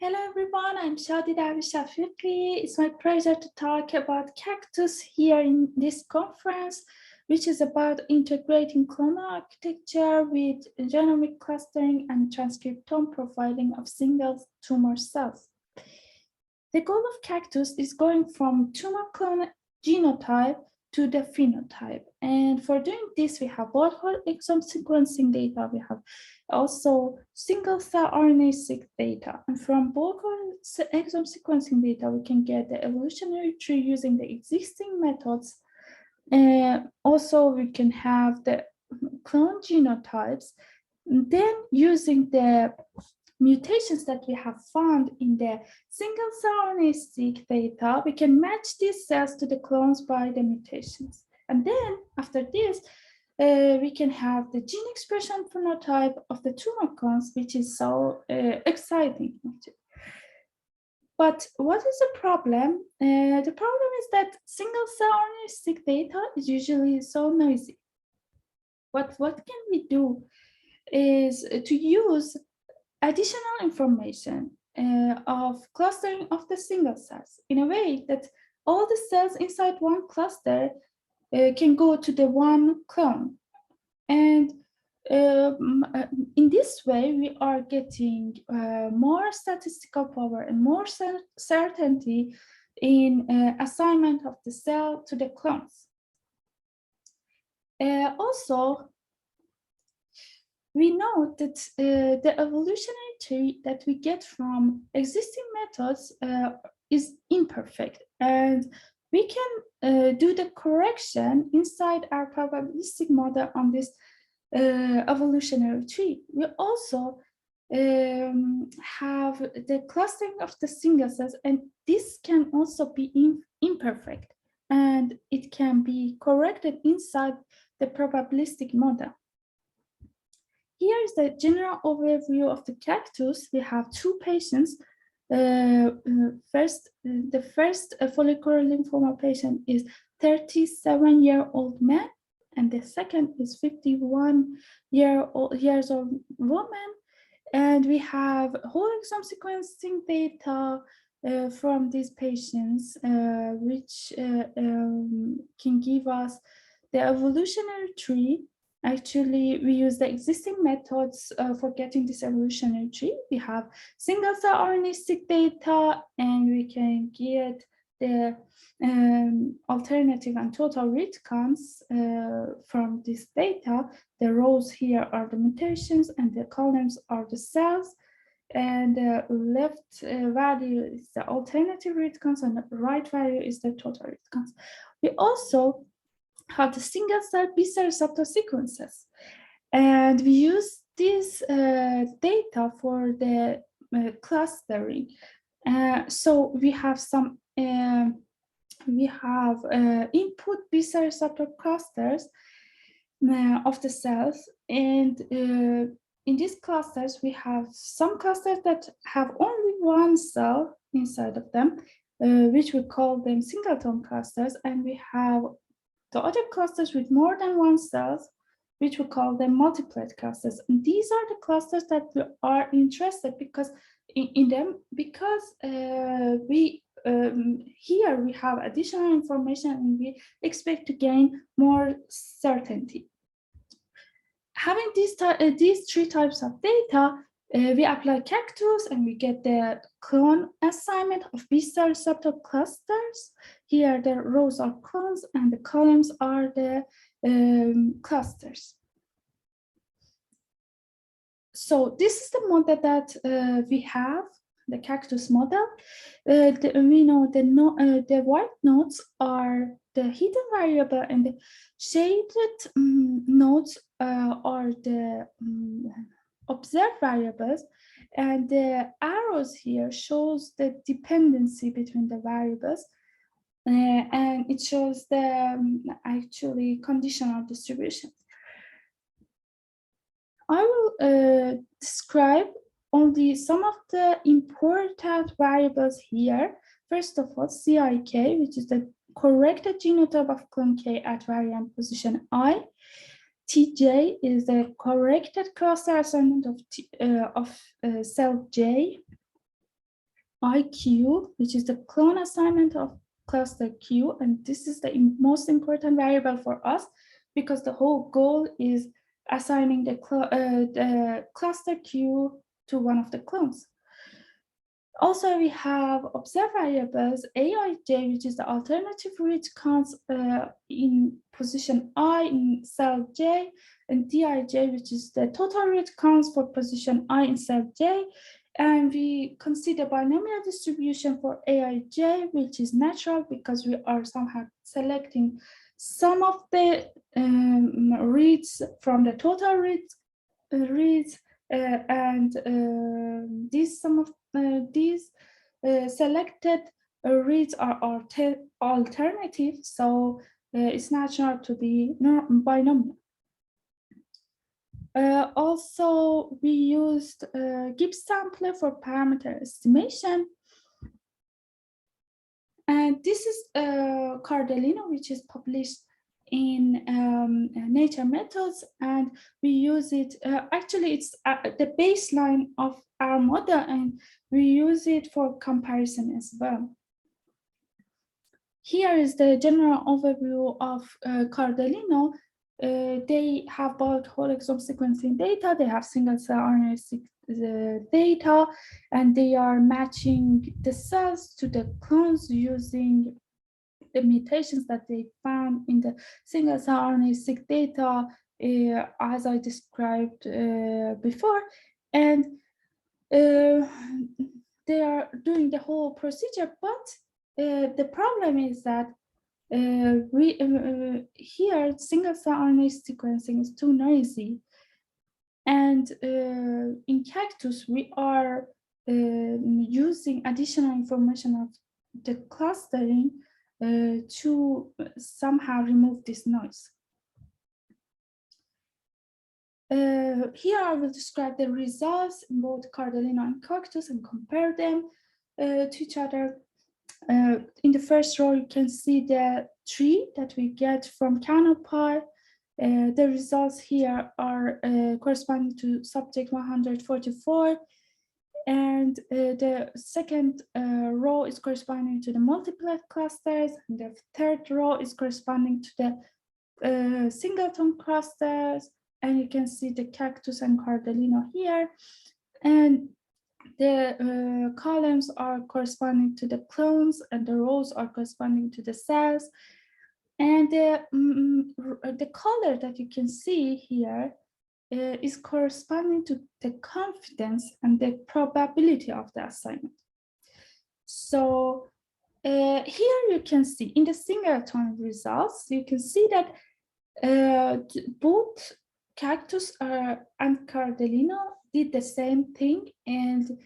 Hello everyone, I'm Shadi Darvish Shafighi. It's my pleasure to talk about CACTUS here in this conference, which is about integrating clonal architecture with genomic clustering and transcriptome profiling of single tumor cells. The goal of CACTUS is going from tumor clone genotype to the phenotype. And for doing this, we have both whole exome sequencing data. We have also single cell RNA-seq data. And from both whole exome sequencing data, we can get the evolutionary tree using the existing methods. Also, we can have the clone genotypes. Then using the mutations that we have found in the single cell RNA-seq data, we can match these cells to the clones by the mutations. And then after this, we can have the gene expression phenotype of the tumor clones, which is so exciting. But what is the problem? The problem is that single cell RNA-seq data is usually so noisy. What can we do is to use additional information of clustering of the single cells in a way that all the cells inside one cluster can go to the one clone. And in this way, we are getting more statistical power and more certainty in assignment of the cell to the clones. Also, we know that the evolutionary tree that we get from existing methods is imperfect, and we can do the correction inside our probabilistic model on this evolutionary tree. We also have the clustering of the single cells, and this can also be imperfect, and it can be corrected inside the probabilistic model. Here is the general overview of the CACTUS. We have two patients. The first follicular lymphoma patient is 37-year-old man, and the second is 51-years old woman. And we have whole exome sequencing data from these patients, which can give us the evolutionary tree. Actually, we use the existing methods for getting this evolutionary tree. We have single cell RNA-seq data, and we can get the alternative and total read counts from this data. The rows here are the mutations, and the columns are the cells. And the left value is the alternative read counts, and the right value is the total read counts. We also have the single cell B-cell receptor sequences. And we use this data for the clustering. So we have some, input B-cell receptor clusters of the cells. And in these clusters, we have some clusters that have only one cell inside of them, which we call them singleton clusters. And we have the other clusters with more than one cells, which we call them multiplet clusters. And these are the clusters that we are interested because in them, because here we have additional information and we expect to gain more certainty. Having these three types of data, we apply CACTUS and we get the clone assignment of B-cell receptor clusters. Here the rows are clones and the columns are the clusters. So this is the model that we have, the CACTUS model. We know the white nodes are the hidden variable, and the shaded nodes are the observed variables, and the arrows here shows the dependency between the variables, and it shows the actually conditional distributions. I will describe only some of the important variables here. First of all, CIK, which is the corrected genotype of clone K at variant position I. TJ is the corrected cluster assignment of cell J. IQ, which is the clone assignment of cluster Q, and this is the most important variable for us because the whole goal is assigning the cluster Q to one of the clones. Also, we have observed variables AIJ, which is the alternative read counts in position I in cell J, and DIJ, which is the total read counts for position I in cell J. And we consider binomial distribution for AIJ, which is natural because we are somehow selecting some of the reads from the total reads, and these some of these selected reads are alternative, so it's natural to be binomial. Also, we used Gibbs sampler for parameter estimation. And this is Cardellino, which is published in Nature Methods, and we use it, actually it's the baseline of our model, and we use it for comparison as well. Here is the general overview of Cardellino. They have both whole exome sequencing data, they have single cell RNA data, and they are matching the cells to the clones using the mutations that they found in the single cell RNA-seq data, as I described before. And they are doing the whole procedure, but the problem is that here single cell RNA sequencing is too noisy, and in CACTUS we are using additional information of the clustering to somehow remove this noise. Here I will describe the results in both Cardellino and CACTUS and compare them to each other. In the first row, you can see the tree that we get from Canopy. The results here are corresponding to subject 144. And the second row is corresponding to the multiplet clusters. And the third row is corresponding to the singleton clusters. And you can see the CACTUS and Cardellino here. And the columns are corresponding to the clones, and the rows are corresponding to the cells. And the color that you can see here is corresponding to the confidence and the probability of the assignment. So here you can see in the singleton results, you can see that both CACTUS and Cardellino did the same thing, and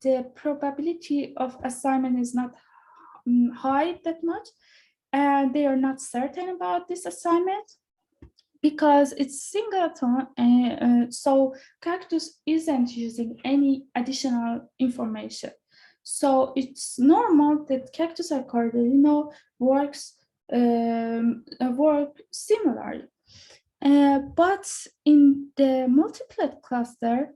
the probability of assignment is not high that much, and they are not certain about this assignment because it's singleton, so CACTUS isn't using any additional information. So it's normal that CACTUS and Cardellino work similarly. But in the multiplet cluster,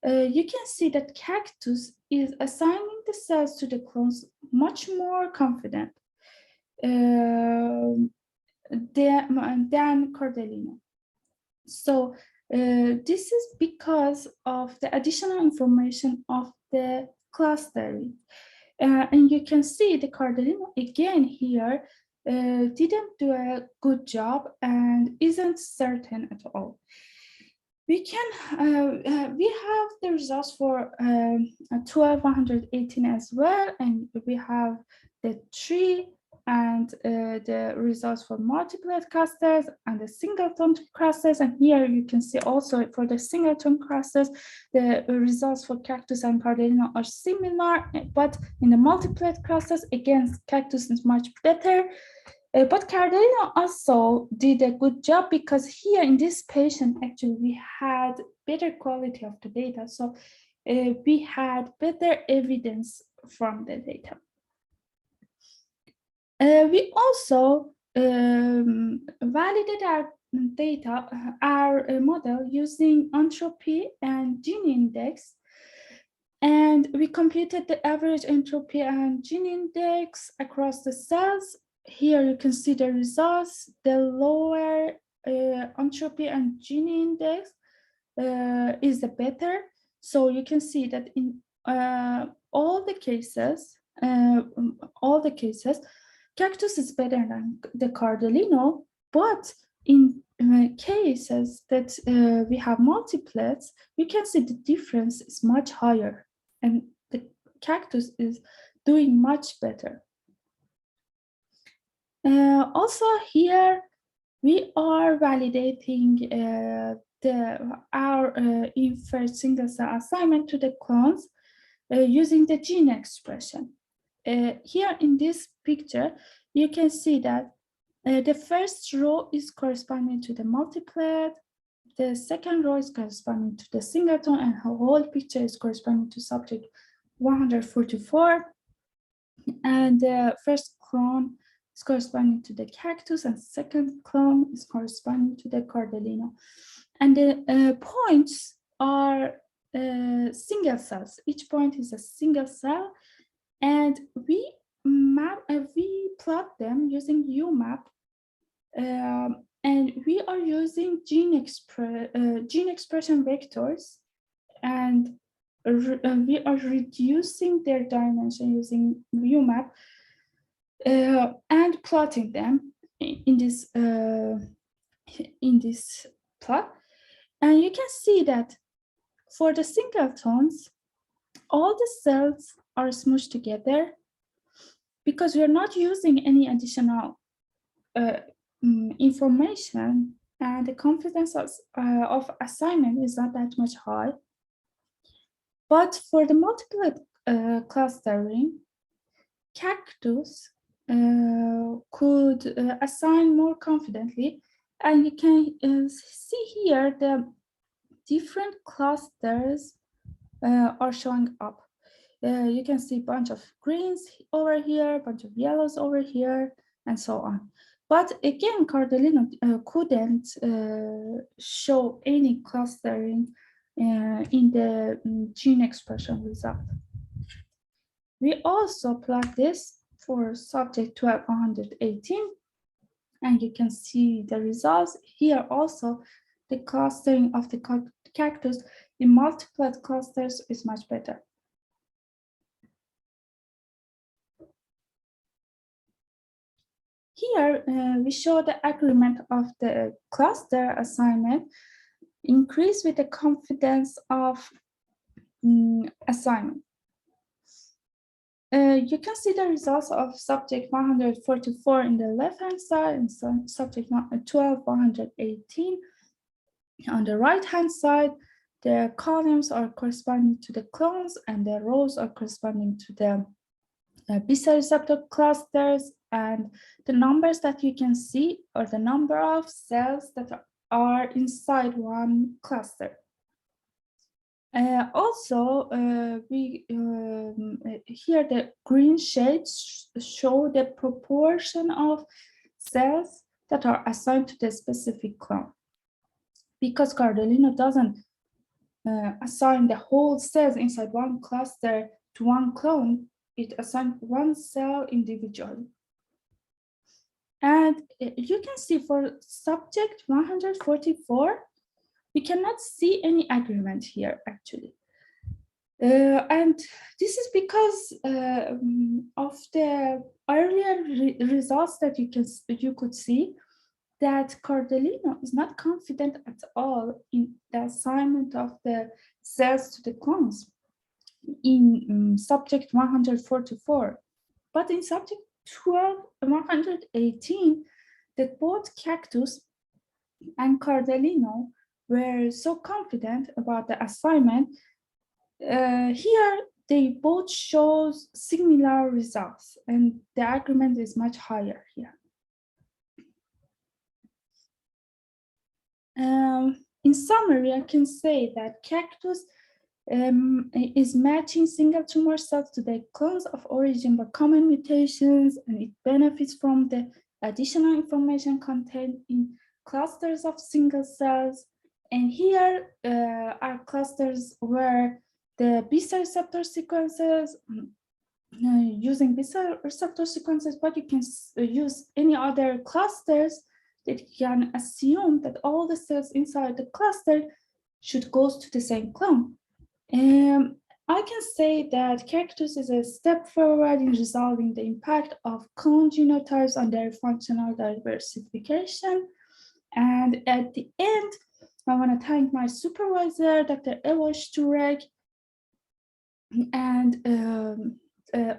you can see that CACTUS is assigning the cells to the clones much more confident than Cardellino. So this is because of the additional information of the clustering. And you can see the Cardellino again here didn't do a good job and isn't certain at all. We can we have the results for 12118 as well, and we have the tree and the results for multiplet clusters and the singleton clusters. And here you can see also for the singleton clusters, the results for CACTUS and Cardellino are similar, but in the multiplet clusters, again, CACTUS is much better. But Cardellino also did a good job because here in this patient, actually, we had better quality of the data. So we had better evidence from the data. We also validated our data, our model using entropy and gene index. And we computed the average entropy and gene index across the cells. Here you can see the results. The lower entropy and gene index is the better. So you can see that in all the cases, Cactus is better than the Cardellino, but in cases that we have multiplets, you can see the difference is much higher, and the Cactus is doing much better. Also here, we are validating our inferred single cell assignment to the clones using the gene expression. Here in this picture, you can see that the first row is corresponding to the multiplet, the second row is corresponding to the singleton, and the whole picture is corresponding to subject 144. And the first clone is corresponding to the Cactus, and second clone is corresponding to the Cardellino. And the points are single cells. Each point is a single cell, and we plot them using UMAP, and we are using gene expression vectors, and we are reducing their dimension using UMAP and plotting them in this plot. And you can see that for the singletons, all the cells are smooshed together because we are not using any additional information, and the confidence of assignment is not that much high. But for the multiplet clustering, Cactus could assign more confidently, and you can see here the different clusters are showing up. You can see a bunch of greens over here, a bunch of yellows over here, and so on. But again, Cardellino couldn't show any clustering in the gene expression result. We also plot this for subject 12118, and you can see the results here. Also, the clustering of the Cactus in multiplet clusters is much better. Here, we show the agreement of the cluster assignment increase with the confidence of assignment. You can see the results of subject 144 in the left-hand side and subject 12118 on the right-hand side. The columns are corresponding to the clones, and the rows are corresponding to the B-cell receptor clusters, and the numbers that you can see are the number of cells that are inside one cluster. Also, here the green shades show the proportion of cells that are assigned to the specific clone. Because Cardellino doesn't assign the whole cells inside one cluster to one clone, it assigns one cell individually. And you can see for subject 144, we cannot see any agreement here, actually. And this is because of the earlier results that you could see that Cardellino is not confident at all in the assignment of the cells to the clones in subject 144. But in subject 118, that both Cactus and Cardellino were so confident about the assignment. Here, they both show similar results, and the agreement is much higher here. In summary, I can say that Cactus is matching single tumor cells to the clones of origin by common mutations, and it benefits from the additional information contained in clusters of single cells. And here are clusters where the B-cell receptor sequences, using B-cell receptor sequences, but you can use any other clusters that you can assume that all the cells inside the cluster should go to the same clone. I can say that CACTUS is a step forward in resolving the impact of clone genotypes on their functional diversification. And at the end, I want to thank my supervisor, Dr. Eva Sturek, and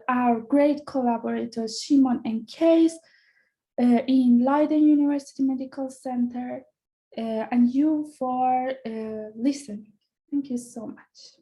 our great collaborators, Shimon and Case, in Leiden University Medical Center, and you for listening. Thank you so much.